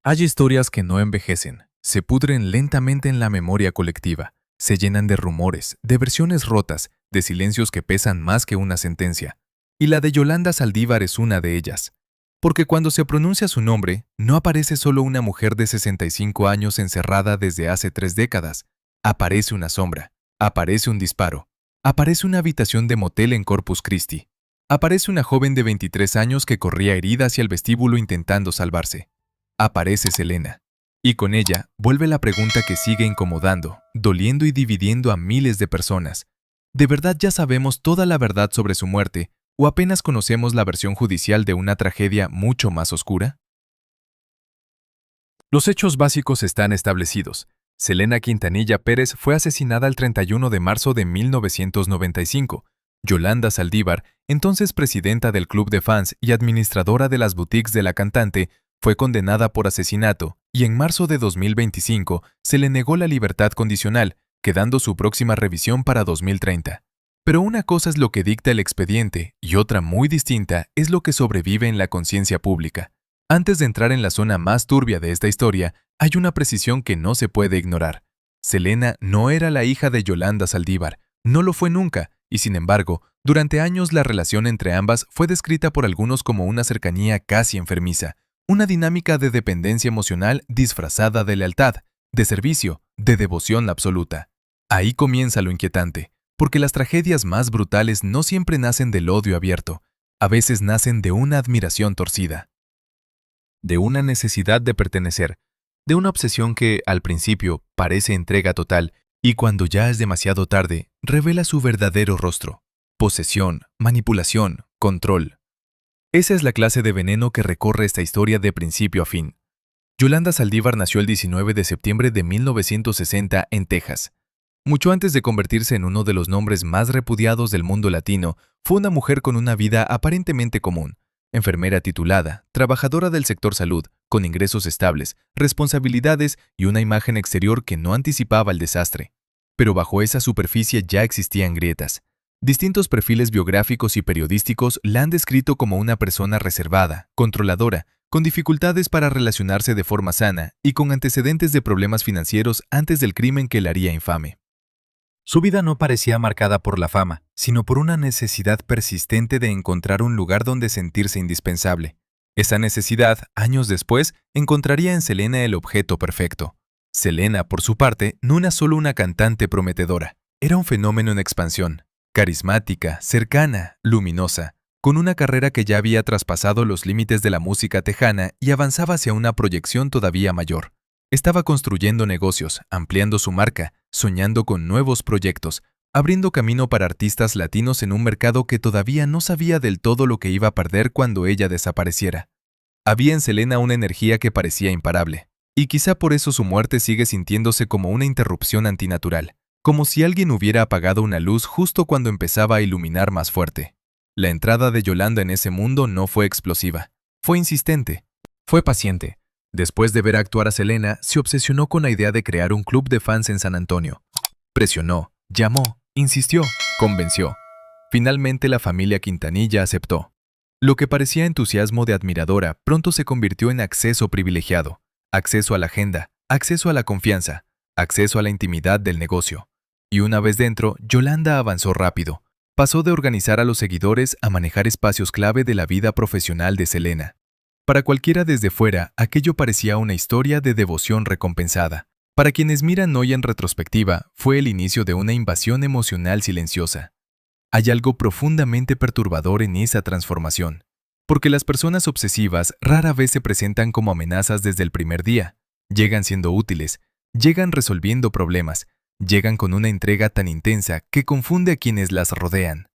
Hay historias que no envejecen, se pudren lentamente en la memoria colectiva, se llenan de rumores, de versiones rotas, de silencios que pesan más que una sentencia. Y la de Yolanda Saldívar es una de ellas. Porque cuando se pronuncia su nombre, no aparece solo una mujer de 65 años encerrada desde hace 3 décadas. Aparece una sombra, aparece un disparo, aparece una habitación de motel en Corpus Christi. Aparece una joven de 23 años que corría herida hacia el vestíbulo intentando salvarse. Aparece Selena. Y con ella vuelve la pregunta que sigue incomodando, doliendo y dividiendo a miles de personas. ¿De verdad ya sabemos toda la verdad sobre su muerte o apenas conocemos la versión judicial de una tragedia mucho más oscura? Los hechos básicos están establecidos. Selena Quintanilla Pérez fue asesinada el 31 de marzo de 1995. Yolanda Saldívar, entonces presidenta del club de fans y administradora de las boutiques de la cantante, fue condenada por asesinato y en marzo de 2025 se le negó la libertad condicional, quedando su próxima revisión para 2030. Pero una cosa es lo que dicta el expediente y otra muy distinta es lo que sobrevive en la conciencia pública. Antes de entrar en la zona más turbia de esta historia, hay una precisión que no se puede ignorar. Selena no era la hija de Yolanda Saldívar, no lo fue nunca, y sin embargo, durante años la relación entre ambas fue descrita por algunos como una cercanía casi enfermiza, una dinámica de dependencia emocional disfrazada de lealtad, de servicio, de devoción absoluta. Ahí comienza lo inquietante, porque las tragedias más brutales no siempre nacen del odio abierto, a veces nacen de una admiración torcida, de una necesidad de pertenecer, de una obsesión que, al principio, parece entrega total y cuando ya es demasiado tarde, revela su verdadero rostro: posesión, manipulación, control. Esa es la clase de veneno que recorre esta historia de principio a fin. Yolanda Saldívar nació el 19 de septiembre de 1960 en Texas. Mucho antes de convertirse en uno de los nombres más repudiados del mundo latino, fue una mujer con una vida aparentemente común. Enfermera titulada, trabajadora del sector salud, con ingresos estables, responsabilidades y una imagen exterior que no anticipaba el desastre. Pero bajo esa superficie ya existían grietas. Distintos perfiles biográficos y periodísticos la han descrito como una persona reservada, controladora, con dificultades para relacionarse de forma sana y con antecedentes de problemas financieros antes del crimen que la haría infame. Su vida no parecía marcada por la fama, sino por una necesidad persistente de encontrar un lugar donde sentirse indispensable. Esa necesidad, años después, encontraría en Selena el objeto perfecto. Selena, por su parte, no era solo una cantante prometedora, era un fenómeno en expansión. Carismática, cercana, luminosa, con una carrera que ya había traspasado los límites de la música tejana y avanzaba hacia una proyección todavía mayor. Estaba construyendo negocios, ampliando su marca, soñando con nuevos proyectos, abriendo camino para artistas latinos en un mercado que todavía no sabía del todo lo que iba a perder cuando ella desapareciera. Había en Selena una energía que parecía imparable, y quizá por eso su muerte sigue sintiéndose como una interrupción antinatural, como si alguien hubiera apagado una luz justo cuando empezaba a iluminar más fuerte. La entrada de Yolanda en ese mundo no fue explosiva, fue insistente, fue paciente. Después de ver actuar a Selena, se obsesionó con la idea de crear un club de fans en San Antonio. Presionó, llamó, insistió, convenció. Finalmente la familia Quintanilla aceptó. Lo que parecía entusiasmo de admiradora pronto se convirtió en acceso privilegiado, acceso a la agenda, acceso a la confianza, acceso a la intimidad del negocio. Y una vez dentro, Yolanda avanzó rápido. Pasó de organizar a los seguidores a manejar espacios clave de la vida profesional de Selena. Para cualquiera desde fuera, aquello parecía una historia de devoción recompensada. Para quienes miran hoy en retrospectiva, fue el inicio de una invasión emocional silenciosa. Hay algo profundamente perturbador en esa transformación, porque las personas obsesivas rara vez se presentan como amenazas desde el primer día. Llegan siendo útiles, llegan resolviendo problemas, llegan con una entrega tan intensa que confunde a quienes las rodean.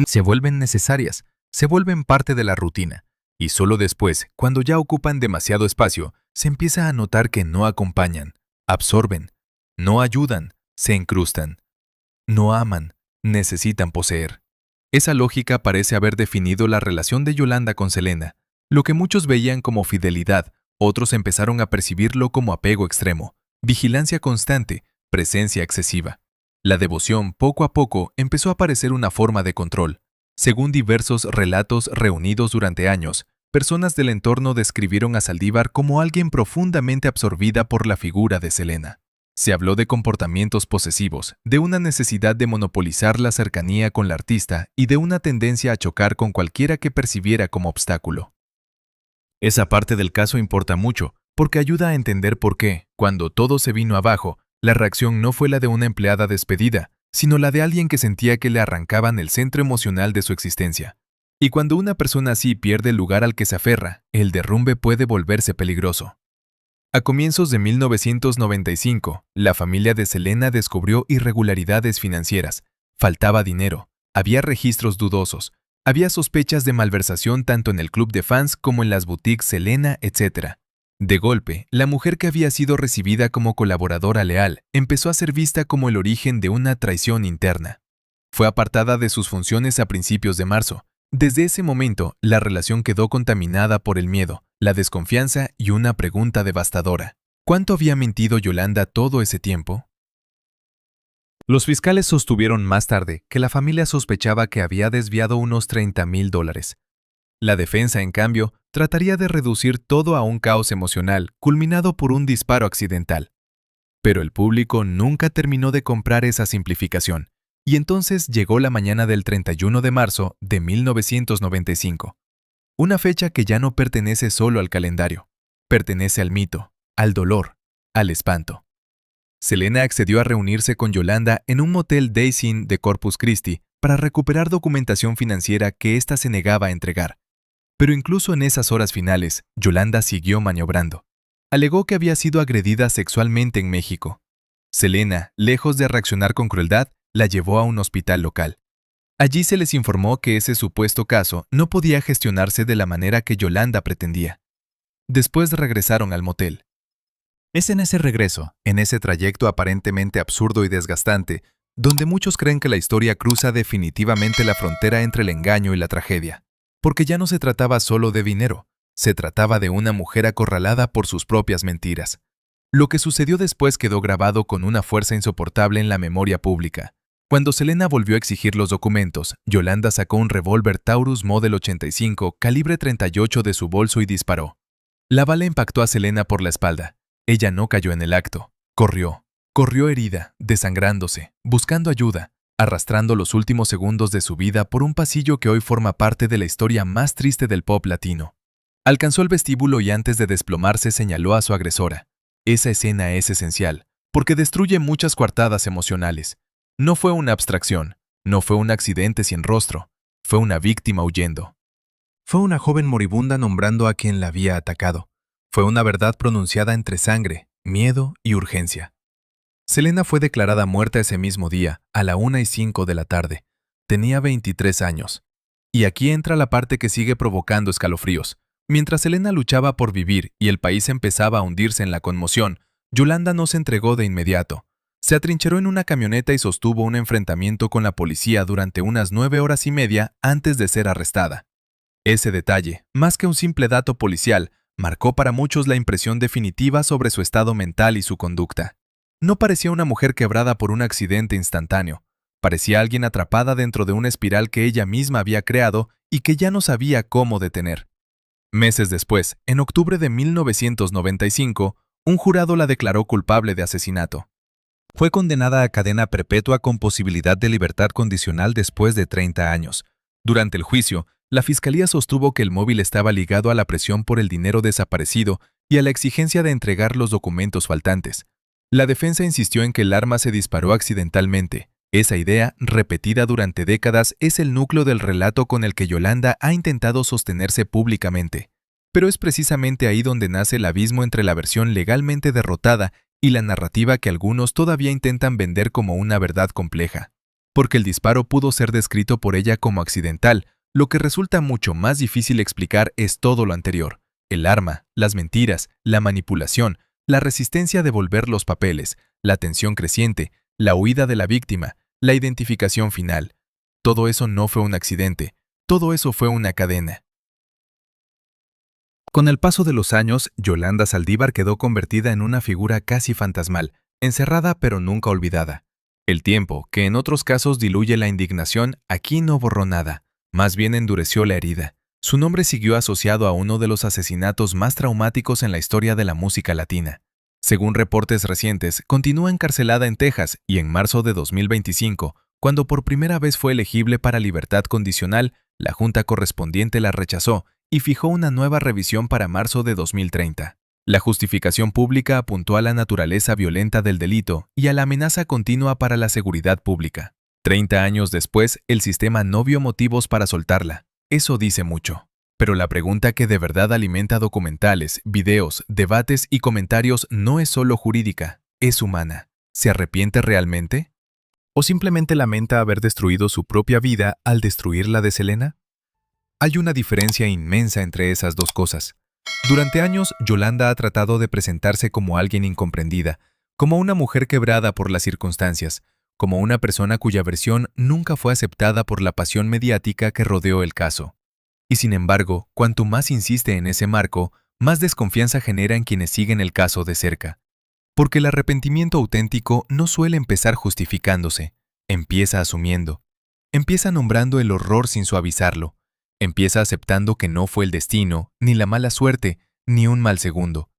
Se vuelven necesarias, se vuelven parte de la rutina. Y solo después, cuando ya ocupan demasiado espacio, se empieza a notar que no acompañan, absorben, no ayudan, se incrustan, no aman, necesitan poseer. Esa lógica parece haber definido la relación de Yolanda con Selena. Lo que muchos veían como fidelidad, otros empezaron a percibirlo como apego extremo, vigilancia constante, presencia excesiva. La devoción, poco a poco, empezó a parecer una forma de control. Según diversos relatos reunidos durante años, personas del entorno describieron a Saldívar como alguien profundamente absorbida por la figura de Selena. Se habló de comportamientos posesivos, de una necesidad de monopolizar la cercanía con la artista y de una tendencia a chocar con cualquiera que percibiera como obstáculo. Esa parte del caso importa mucho, porque ayuda a entender por qué, cuando todo se vino abajo, la reacción no fue la de una empleada despedida, sino la de alguien que sentía que le arrancaban el centro emocional de su existencia. Y cuando una persona así pierde el lugar al que se aferra, el derrumbe puede volverse peligroso. A comienzos de 1995, la familia de Selena descubrió irregularidades financieras. Faltaba dinero, había registros dudosos, había sospechas de malversación tanto en el club de fans como en las boutiques Selena, etc. De golpe, la mujer que había sido recibida como colaboradora leal empezó a ser vista como el origen de una traición interna. Fue apartada de sus funciones a principios de marzo. Desde ese momento, la relación quedó contaminada por el miedo, la desconfianza y una pregunta devastadora. ¿Cuánto había mentido Yolanda todo ese tiempo? Los fiscales sostuvieron más tarde que la familia sospechaba que había desviado unos $30,000. La defensa, en cambio, trataría de reducir todo a un caos emocional, culminado por un disparo accidental. Pero el público nunca terminó de comprar esa simplificación. Y entonces llegó la mañana del 31 de marzo de 1995. Una fecha que ya no pertenece solo al calendario. Pertenece al mito, al dolor, al espanto. Selena accedió a reunirse con Yolanda en un motel Days Inn de Corpus Christi para recuperar documentación financiera que ésta se negaba a entregar. Pero incluso en esas horas finales, Yolanda siguió maniobrando. Alegó que había sido agredida sexualmente en México. Selena, lejos de reaccionar con crueldad, la llevó a un hospital local. Allí se les informó que ese supuesto caso no podía gestionarse de la manera que Yolanda pretendía. Después regresaron al motel. Es en ese regreso, en ese trayecto aparentemente absurdo y desgastante, donde muchos creen que la historia cruza definitivamente la frontera entre el engaño y la tragedia. Porque ya no se trataba solo de dinero, se trataba de una mujer acorralada por sus propias mentiras. Lo que sucedió después quedó grabado con una fuerza insoportable en la memoria pública. Cuando Selena volvió a exigir los documentos, Yolanda sacó un revólver Taurus Model 85 calibre 38 de su bolso y disparó. La bala impactó a Selena por la espalda. Ella no cayó en el acto. Corrió herida, desangrándose, buscando ayuda, arrastrando los últimos segundos de su vida por un pasillo que hoy forma parte de la historia más triste del pop latino. Alcanzó el vestíbulo y antes de desplomarse señaló a su agresora. Esa escena es esencial, porque destruye muchas coartadas emocionales. No fue una abstracción, no fue un accidente sin rostro, fue una víctima huyendo. Fue una joven moribunda nombrando a quien la había atacado. Fue una verdad pronunciada entre sangre, miedo y urgencia. Selena fue declarada muerta ese mismo día, a la 1:05 de la tarde. Tenía 23 años. Y aquí entra la parte que sigue provocando escalofríos. Mientras Selena luchaba por vivir y el país empezaba a hundirse en la conmoción, Yolanda no se entregó de inmediato. Se atrincheró en una camioneta y sostuvo un enfrentamiento con la policía durante unas 9 horas y media antes de ser arrestada. Ese detalle, más que un simple dato policial, marcó para muchos la impresión definitiva sobre su estado mental y su conducta. No parecía una mujer quebrada por un accidente instantáneo. Parecía alguien atrapada dentro de una espiral que ella misma había creado y que ya no sabía cómo detener. Meses después, en octubre de 1995, un jurado la declaró culpable de asesinato. Fue condenada a cadena perpetua con posibilidad de libertad condicional después de 30 años. Durante el juicio, la fiscalía sostuvo que el móvil estaba ligado a la presión por el dinero desaparecido y a la exigencia de entregar los documentos faltantes. La defensa insistió en que el arma se disparó accidentalmente. Esa idea, repetida durante décadas, es el núcleo del relato con el que Yolanda ha intentado sostenerse públicamente. Pero es precisamente ahí donde nace el abismo entre la versión legalmente derrotada y la narrativa que algunos todavía intentan vender como una verdad compleja. Porque el disparo pudo ser descrito por ella como accidental, lo que resulta mucho más difícil explicar es todo lo anterior: el arma, las mentiras, la manipulación, la resistencia a devolver los papeles, la tensión creciente, la huida de la víctima, la identificación final. Todo eso no fue un accidente, todo eso fue una cadena. Con el paso de los años, Yolanda Saldívar quedó convertida en una figura casi fantasmal, encerrada pero nunca olvidada. El tiempo, que en otros casos diluye la indignación, aquí no borró nada, más bien endureció la herida. Su nombre siguió asociado a uno de los asesinatos más traumáticos en la historia de la música latina. Según reportes recientes, continúa encarcelada en Texas y en marzo de 2025, cuando por primera vez fue elegible para libertad condicional, la junta correspondiente la rechazó y fijó una nueva revisión para marzo de 2030. La justificación pública apuntó a la naturaleza violenta del delito y a la amenaza continua para la seguridad pública. 30 años después, el sistema no vio motivos para soltarla. Eso dice mucho. Pero la pregunta que de verdad alimenta documentales, videos, debates y comentarios no es solo jurídica, es humana. ¿Se arrepiente realmente? ¿O simplemente lamenta haber destruido su propia vida al destruir la de Selena? Hay una diferencia inmensa entre esas dos cosas. Durante años, Yolanda ha tratado de presentarse como alguien incomprendida, como una mujer quebrada por las circunstancias, como una persona cuya versión nunca fue aceptada por la pasión mediática que rodeó el caso. Y sin embargo, cuanto más insiste en ese marco, más desconfianza genera en quienes siguen el caso de cerca. Porque el arrepentimiento auténtico no suele empezar justificándose, empieza asumiendo, empieza nombrando el horror sin suavizarlo, empieza aceptando que no fue el destino, ni la mala suerte, ni un mal segundo.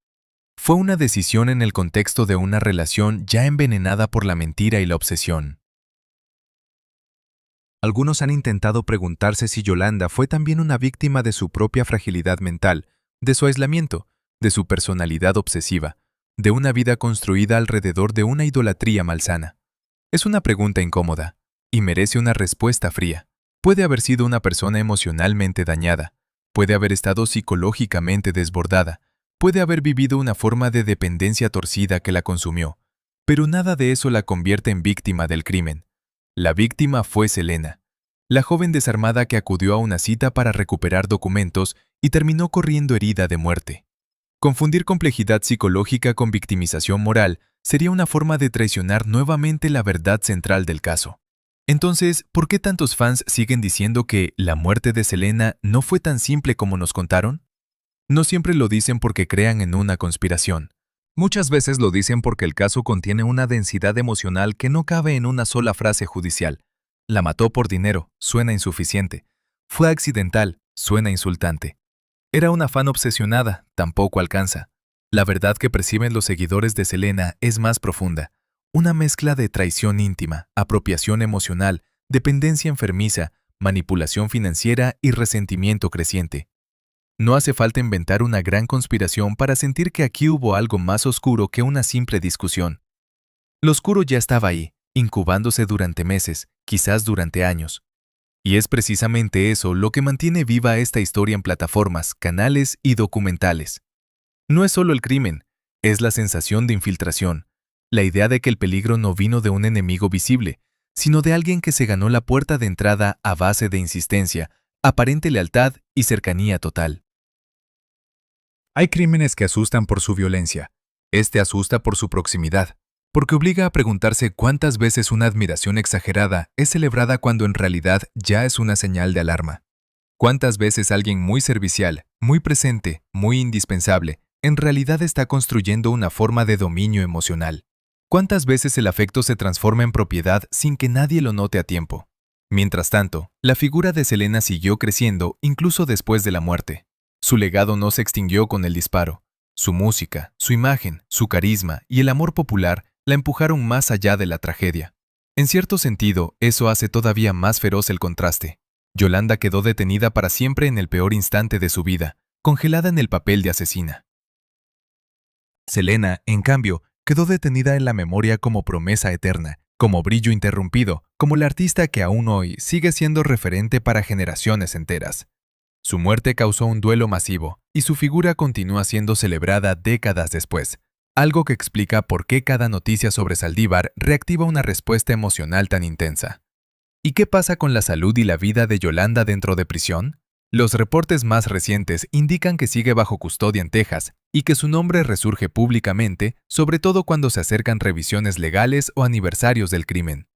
Fue una decisión en el contexto de una relación ya envenenada por la mentira y la obsesión. Algunos han intentado preguntarse si Yolanda fue también una víctima de su propia fragilidad mental, de su aislamiento, de su personalidad obsesiva, de una vida construida alrededor de una idolatría malsana. Es una pregunta incómoda, y merece una respuesta fría. Puede haber sido una persona emocionalmente dañada, puede haber estado psicológicamente desbordada, puede haber vivido una forma de dependencia torcida que la consumió, pero nada de eso la convierte en víctima del crimen. La víctima fue Selena, la joven desarmada que acudió a una cita para recuperar documentos y terminó corriendo herida de muerte. Confundir complejidad psicológica con victimización moral sería una forma de traicionar nuevamente la verdad central del caso. Entonces, ¿por qué tantos fans siguen diciendo que la muerte de Selena no fue tan simple como nos contaron? No siempre lo dicen porque crean en una conspiración. Muchas veces lo dicen porque el caso contiene una densidad emocional que no cabe en una sola frase judicial. La mató por dinero, suena insuficiente. Fue accidental, suena insultante. Era una fan obsesionada, tampoco alcanza. La verdad que perciben los seguidores de Selena es más profunda. Una mezcla de traición íntima, apropiación emocional, dependencia enfermiza, manipulación financiera y resentimiento creciente. No hace falta inventar una gran conspiración para sentir que aquí hubo algo más oscuro que una simple discusión. Lo oscuro ya estaba ahí, incubándose durante meses, quizás durante años. Y es precisamente eso lo que mantiene viva esta historia en plataformas, canales y documentales. No es solo el crimen, es la sensación de infiltración, la idea de que el peligro no vino de un enemigo visible, sino de alguien que se ganó la puerta de entrada a base de insistencia, aparente lealtad y cercanía total. Hay crímenes que asustan por su violencia. Este asusta por su proximidad, porque obliga a preguntarse cuántas veces una admiración exagerada es celebrada cuando en realidad ya es una señal de alarma. Cuántas veces alguien muy servicial, muy presente, muy indispensable, en realidad está construyendo una forma de dominio emocional. Cuántas veces el afecto se transforma en propiedad sin que nadie lo note a tiempo. Mientras tanto, la figura de Selena siguió creciendo incluso después de la muerte. Su legado no se extinguió con el disparo. Su música, su imagen, su carisma y el amor popular la empujaron más allá de la tragedia. En cierto sentido, eso hace todavía más feroz el contraste. Yolanda quedó detenida para siempre en el peor instante de su vida, congelada en el papel de asesina. Selena, en cambio, quedó detenida en la memoria como promesa eterna, como brillo interrumpido, como la artista que aún hoy sigue siendo referente para generaciones enteras. Su muerte causó un duelo masivo, y su figura continúa siendo celebrada décadas después, algo que explica por qué cada noticia sobre Saldívar reactiva una respuesta emocional tan intensa. ¿Y qué pasa con la salud y la vida de Yolanda dentro de prisión? Los reportes más recientes indican que sigue bajo custodia en Texas y que su nombre resurge públicamente, sobre todo cuando se acercan revisiones legales o aniversarios del crimen.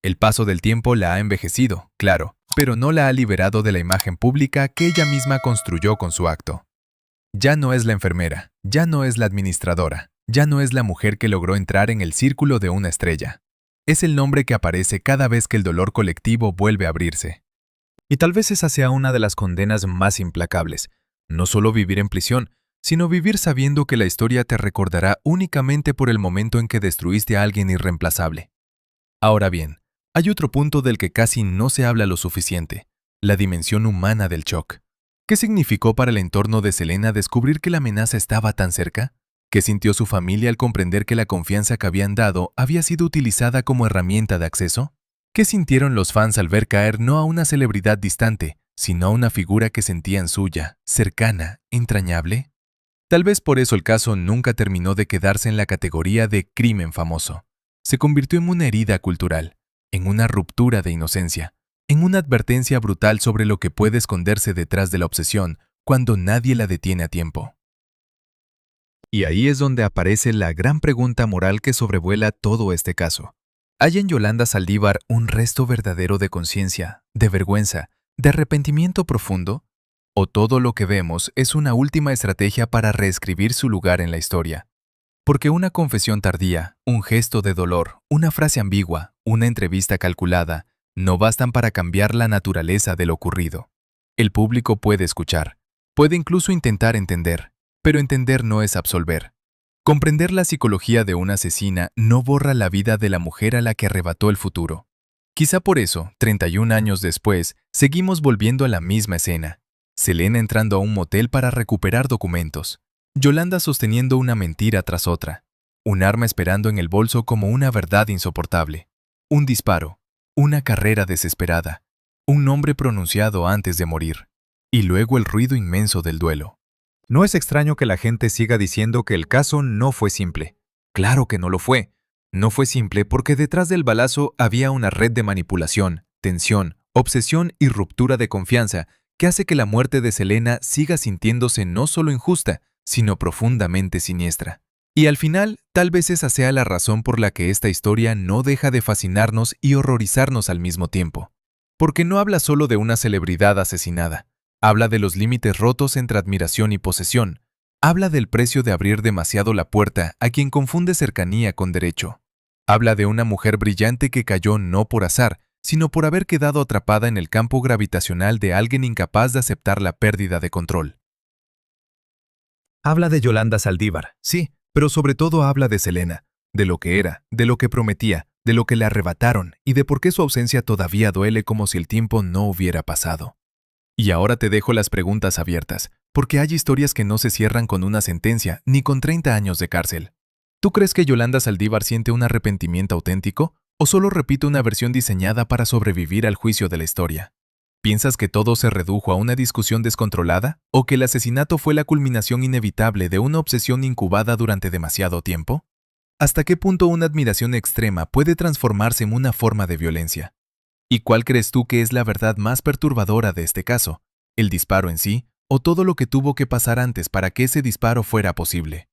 El paso del tiempo la ha envejecido, claro, pero no la ha liberado de la imagen pública que ella misma construyó con su acto. Ya no es la enfermera, ya no es la administradora, ya no es la mujer que logró entrar en el círculo de una estrella. Es el nombre que aparece cada vez que el dolor colectivo vuelve a abrirse. Y tal vez esa sea una de las condenas más implacables. No solo vivir en prisión, sino vivir sabiendo que la historia te recordará únicamente por el momento en que destruiste a alguien irreemplazable. Ahora bien, hay otro punto del que casi no se habla lo suficiente: la dimensión humana del shock. ¿Qué significó para el entorno de Selena descubrir que la amenaza estaba tan cerca? ¿Qué sintió su familia al comprender que la confianza que habían dado había sido utilizada como herramienta de acceso? ¿Qué sintieron los fans al ver caer no a una celebridad distante, sino a una figura que sentían suya, cercana, entrañable? Tal vez por eso el caso nunca terminó de quedarse en la categoría de crimen famoso. Se convirtió en una herida cultural, en una ruptura de inocencia, en una advertencia brutal sobre lo que puede esconderse detrás de la obsesión cuando nadie la detiene a tiempo. Y ahí es donde aparece la gran pregunta moral que sobrevuela todo este caso. ¿Hay en Yolanda Saldívar un resto verdadero de conciencia, de vergüenza, de arrepentimiento profundo? ¿O todo lo que vemos es una última estrategia para reescribir su lugar en la historia? Porque una confesión tardía, un gesto de dolor, una frase ambigua, una entrevista calculada, no bastan para cambiar la naturaleza de lo ocurrido. El público puede escuchar, puede incluso intentar entender, pero entender no es absolver. Comprender la psicología de una asesina no borra la vida de la mujer a la que arrebató el futuro. Quizá por eso, 31 años después, seguimos volviendo a la misma escena. Selena entrando a un motel para recuperar documentos. Yolanda sosteniendo una mentira tras otra. Un arma esperando en el bolso como una verdad insoportable. Un disparo. Una carrera desesperada. Un nombre pronunciado antes de morir. Y luego el ruido inmenso del duelo. No es extraño que la gente siga diciendo que el caso no fue simple. Claro que no lo fue. No fue simple porque detrás del balazo había una red de manipulación, tensión, obsesión y ruptura de confianza que hace que la muerte de Selena siga sintiéndose no solo injusta, sino profundamente siniestra. Y al final, tal vez esa sea la razón por la que esta historia no deja de fascinarnos y horrorizarnos al mismo tiempo. Porque no habla solo de una celebridad asesinada. Habla de los límites rotos entre admiración y posesión. Habla del precio de abrir demasiado la puerta a quien confunde cercanía con derecho. Habla de una mujer brillante que cayó no por azar, sino por haber quedado atrapada en el campo gravitacional de alguien incapaz de aceptar la pérdida de control. Habla de Yolanda Saldívar, sí, pero sobre todo habla de Selena, de lo que era, de lo que prometía, de lo que le arrebataron y de por qué su ausencia todavía duele como si el tiempo no hubiera pasado. Y ahora te dejo las preguntas abiertas, porque hay historias que no se cierran con una sentencia ni con 30 años de cárcel. ¿Tú crees que Yolanda Saldívar siente un arrepentimiento auténtico o solo repite una versión diseñada para sobrevivir al juicio de la historia? ¿Piensas que todo se redujo a una discusión descontrolada o que el asesinato fue la culminación inevitable de una obsesión incubada durante demasiado tiempo? ¿Hasta qué punto una admiración extrema puede transformarse en una forma de violencia? ¿Y cuál crees tú que es la verdad más perturbadora de este caso? ¿El disparo en sí o todo lo que tuvo que pasar antes para que ese disparo fuera posible?